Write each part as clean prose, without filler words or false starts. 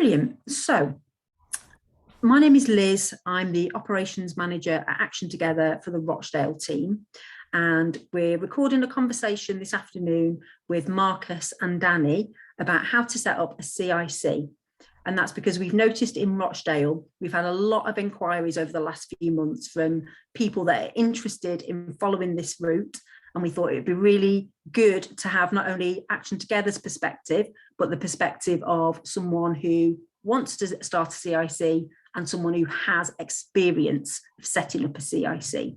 Brilliant. So my name is Liz. I'm the operations manager at Action Together for the Rochdale team. And we're recording a conversation this afternoon with Marcus and Danny about how to set up a CIC. And that's because we've noticed in Rochdale, we've had a lot of inquiries over the last few months from people that are interested in following this route. And we thought it'd be really good to have not only Action Together's perspective, but the perspective of someone who wants to start a CIC and someone who has experience of setting up a CIC.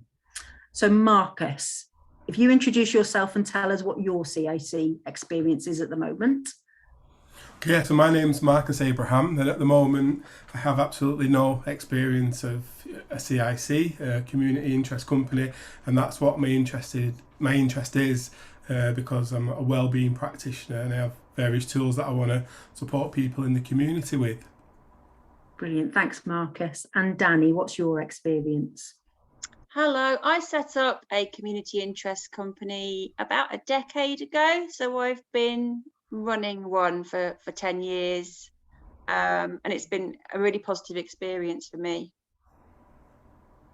So Marcus, if you introduce yourself and tell us what your CIC experience is at the moment. Okay, so my name's Marcus Abraham, and at the moment I have absolutely no experience of a CIC, a community interest company, and that's what my interest is because I'm a wellbeing practitioner and I have various tools that I want to support people in the community with. Brilliant, thanks Marcus. And Danny, what's your experience? Hello, I set up a community interest company about a decade ago, so I've been running one for 10 years and it's been a really positive experience for me.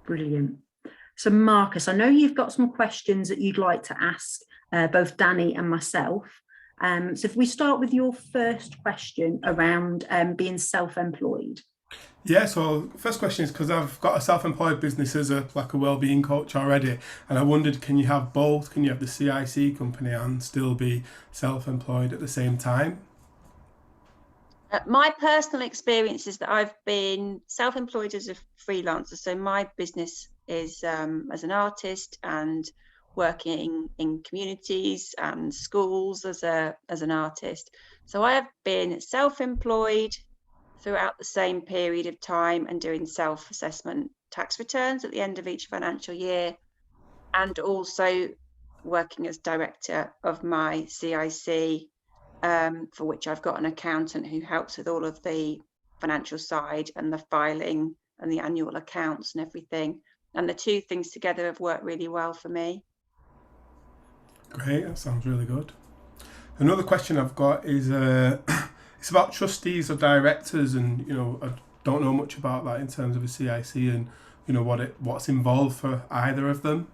Brilliant. So Marcus, I know you've got some questions that you'd like to ask both Danny and myself. So if we start with your first question around being self-employed. Yeah, so first question is because I've got a self-employed business as a wellbeing coach already, and I wondered, can you have both? Can you have the CIC company and still be self-employed at the same time? My personal experience is that I've been self-employed as a freelancer, so my business is as an artist and working in communities and schools as an artist. So I have been self-employed throughout the same period of time and doing self-assessment tax returns at the end of each financial year, and also working as director of my CIC, for which I've got an accountant who helps with all of the financial side and the filing and the annual accounts and everything. And the two things together have worked really well for me. Great, that sounds really good. Another question I've got is it's about trustees or directors, and I don't know much about that in terms of a CIC and what's involved for either of them.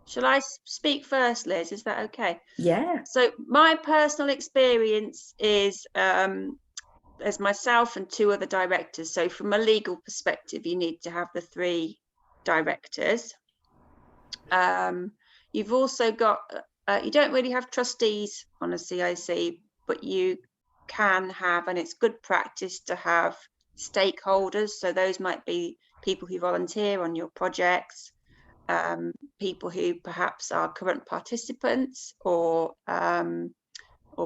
Shall I speak first, Liz? Is that okay? Yeah. So my personal experience is as myself and two other directors. So from a legal perspective, you need to have the 3 directors. You've also got, you don't really have trustees on a CIC, but you can have, and it's good practice to have, stakeholders. So those might be people who volunteer on your projects, people who perhaps are current participants or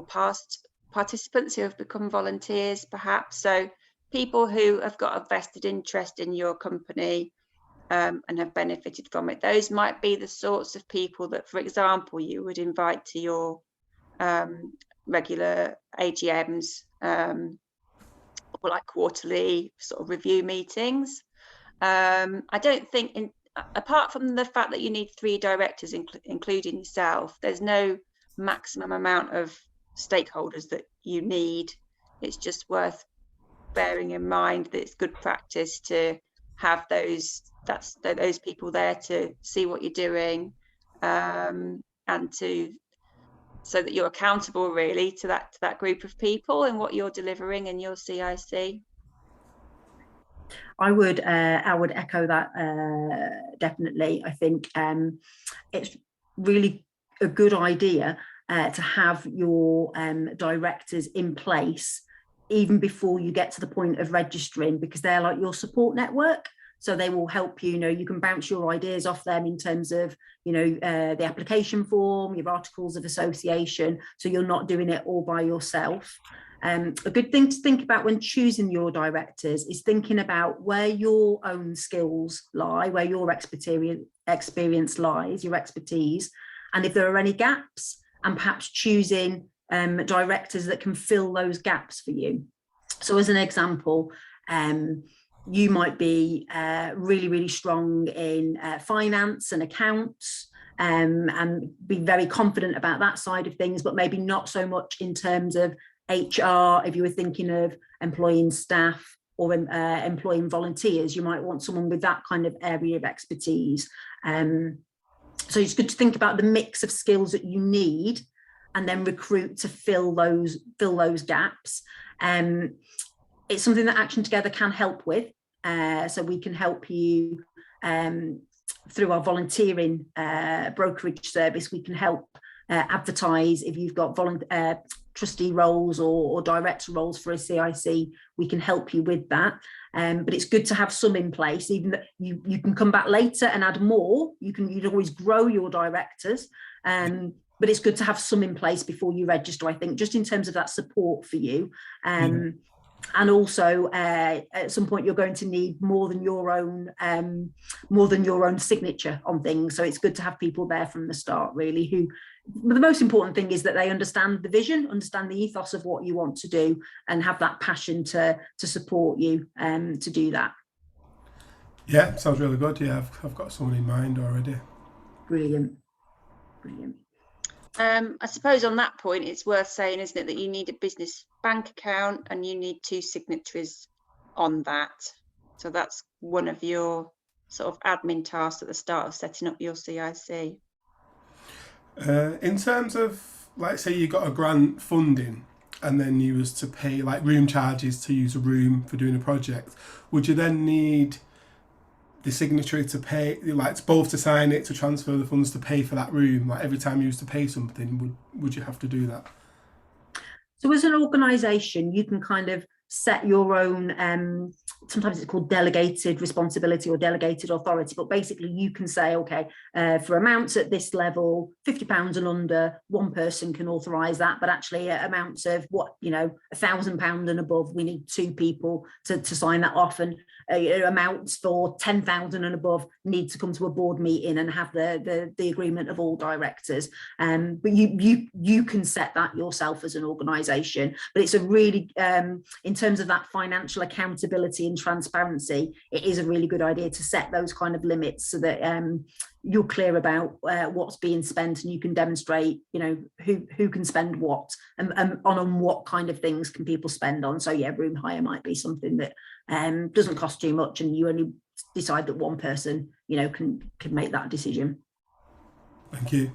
past participants who have become volunteers perhaps. So people who have got a vested interest in your company and have benefited from it. Those might be the sorts of people that, for example, you would invite to your regular AGMs or like quarterly sort of review meetings. I don't think, apart from the fact that you need 3 directors, including yourself, there's no maximum amount of stakeholders that you need. It's just worth bearing in mind that it's good practice to have those people there to see what you're doing, and so that you're accountable really to that group of people and what you're delivering in your CIC. I would echo that definitely. I think it's really a good idea to have your directors in place even before you get to the point of registering, because they're like your support network. So they will help you. You can bounce your ideas off them in terms of, the application form, your articles of association. So you're not doing it all by yourself. A good thing to think about when choosing your directors is thinking about where your own skills lie, where your experience lies, your expertise, and if there are any gaps, and perhaps choosing directors that can fill those gaps for you. So as an example, you might be really, really strong in finance and accounts, and be very confident about that side of things, but maybe not so much in terms of HR, if you were thinking of employing staff or employing volunteers, you might want someone with that kind of area of expertise. So it's good to think about the mix of skills that you need and then recruit to fill those gaps. It's something that Action Together can help with. So we can help you through our volunteering brokerage service. We can help advertise if you've got trustee roles or director roles for a CIC. We can help you with that. But it's good to have some in place, even that you can come back later and add more. You'd always grow your directors. But it's good to have some in place before you register, I think, just in terms of that support for you. And also at some point you're going to need more than your own signature on things. So it's good to have people there from the start, really, who the most important thing is that they understand the vision, understand the ethos of what you want to do, and have that passion to support you to do that. Yeah, sounds really good. Yeah, I've got someone in mind already. Brilliant. I suppose on that point, it's worth saying, isn't it, that you need a business bank account and you need 2 signatories on that. So that's one of your sort of admin tasks at the start of setting up your CIC. In terms of, like, say you got a grant funding and then you was to pay like room charges to use a room for doing a project, would you then need the signatory to pay, like both to sign it, to transfer the funds, to pay for that room? Like every time you used to pay something, would you have to do that? So as an organisation, you can kind of set your own, sometimes it's called delegated responsibility or delegated authority, but basically you can say, okay, for amounts at this level, £50 and under, one person can authorise that, but actually at amounts of £1,000 and above, we need 2 people to sign that off, and amounts for 10,000 and above need to come to a board meeting and have the agreement of all directors. But you can set that yourself as an organisation, but it's a really, in terms of that financial accountability and transparency, it is a really good idea to set those kind of limits so that you're clear about what's being spent, and you can demonstrate, who can spend what and on what kind of things can people spend on. So yeah, room hire might be something that doesn't cost too much, and you only decide that one person, can make that decision. Thank you.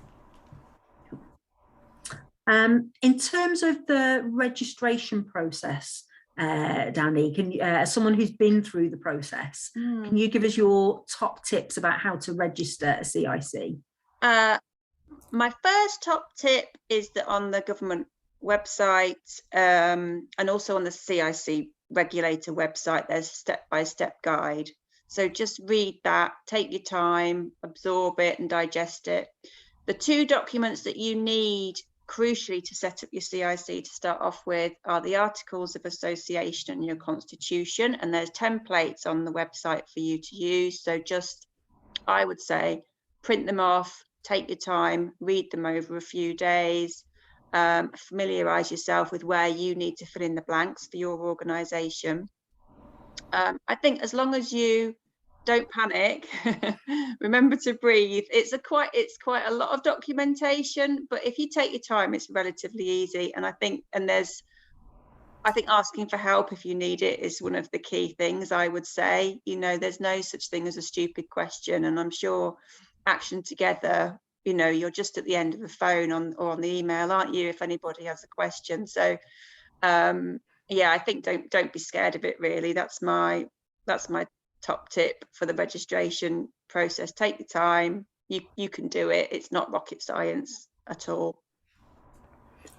In terms of the registration process, Danny, as someone who's been through the process, can you give us your top tips about how to register a CIC? My first top tip is that on the government website and also on the CIC regulator website, there's a step-by-step guide. So just read that, take your time, absorb it and digest it. The 2 documents that you need crucially to set up your CIC to start off with are the Articles of Association and your Constitution, and there's templates on the website for you to use. So just, I would say, print them off, take your time, read them over a few days, familiarise yourself with where you need to fill in the blanks for your organisation. I think as long as you don't panic, remember to breathe. It's quite a lot of documentation, but if you take your time, it's relatively easy. And I think asking for help if you need it is one of the key things, I would say. There's no such thing as a stupid question, and I'm sure Action Together, you're just at the end of the phone or on the email, aren't you, if anybody has a question. So yeah, I think don't be scared of it, really. That's my top tip for the registration process. Take your time. You can do it. It's not rocket science at all.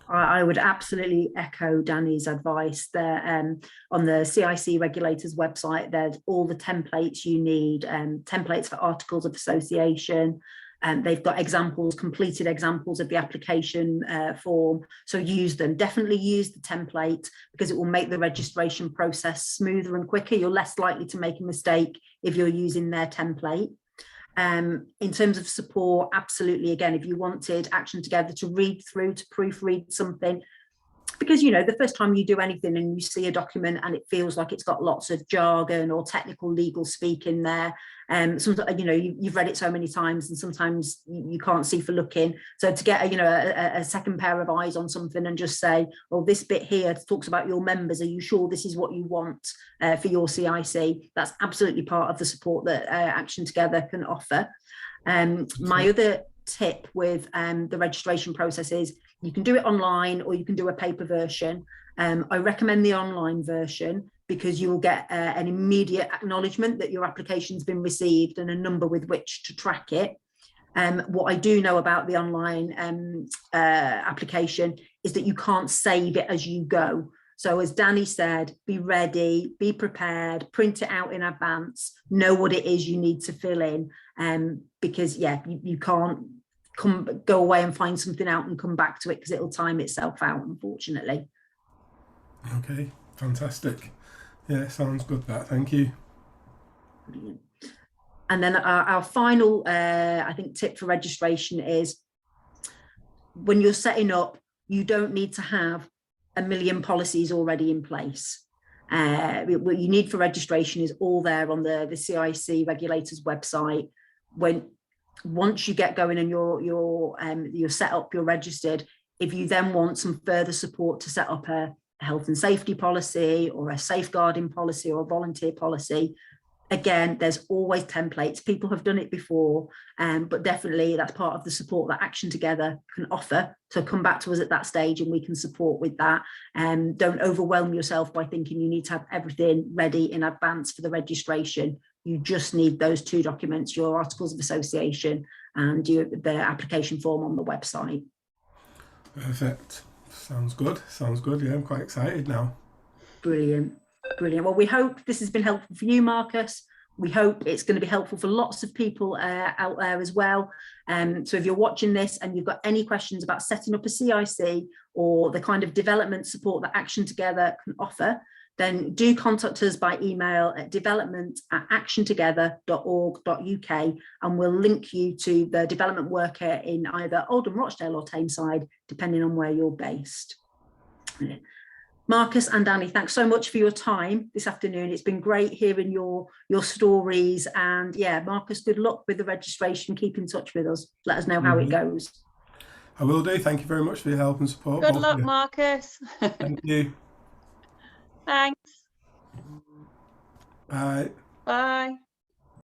I would absolutely echo Danny's advice there. On the CIC regulators website, there's all the templates you need, templates for Articles of Association. They've got completed examples of the application form. So use them. Definitely use the template, because it will make the registration process smoother and quicker. You're less likely to make a mistake if you're using their template. In terms of support, absolutely, again, if you wanted Action Together to read through, to proofread something, because, you know, the first time you do anything and you see a document and it feels like it's got lots of jargon or technical legal speak in there, sometimes, you know, you've read it so many times and sometimes you can't see for looking. So to get a second pair of eyes on something and just say, oh, this bit here talks about your members, are you sure this is what you want for your CIC? That's absolutely part of the support that Action Together can offer. My other tip with the registration process is you can do it online or you can do a paper version. I recommend the online version because you will get an immediate acknowledgement that your application's been received and a number with which to track it. What I do know about the online application is that you can't save it as you go. So as Danny said, be ready, be prepared, print it out in advance, know what it is you need to fill in, because yeah, you can't go away and find something out and come back to it because it'll time itself out, unfortunately. Okay, fantastic. Yeah, sounds good, that. Thank you. Brilliant. And then our final, I think, tip for registration is when you're setting up, you don't need to have a million policies already in place. What you need for registration is all there on the CIC regulators website. Once you get going and you're set up, you're registered, if you then want some further support to set up a health and safety policy or a safeguarding policy or a volunteer policy, again, there's always templates. People have done it before, but definitely that's part of the support that Action Together can offer. So come back to us at that stage and we can support with that. Don't overwhelm yourself by thinking you need to have everything ready in advance for the registration. You just need those two documents, your articles of association and the application form on the website. Perfect. Sounds good. Sounds good. Yeah, I'm quite excited now. Brilliant. Brilliant. Well, we hope this has been helpful for you, Marcus. We hope it's going to be helpful for lots of people out there as well. So if you're watching this and you've got any questions about setting up a CIC or the kind of development support that Action Together can offer, then do contact us by email at development@actiontogether.org.uk and we'll link you to the development worker in either Oldham, Rochdale or Tameside, depending on where you're based. Marcus and Danny, thanks so much for your time this afternoon. It's been great hearing your stories, and yeah, Marcus, good luck with the registration. Keep in touch with us. Let us know how it goes. I will do. Thank you very much for your help and support. Good luck, Marcus. Thank you. Thanks. Bye. Bye.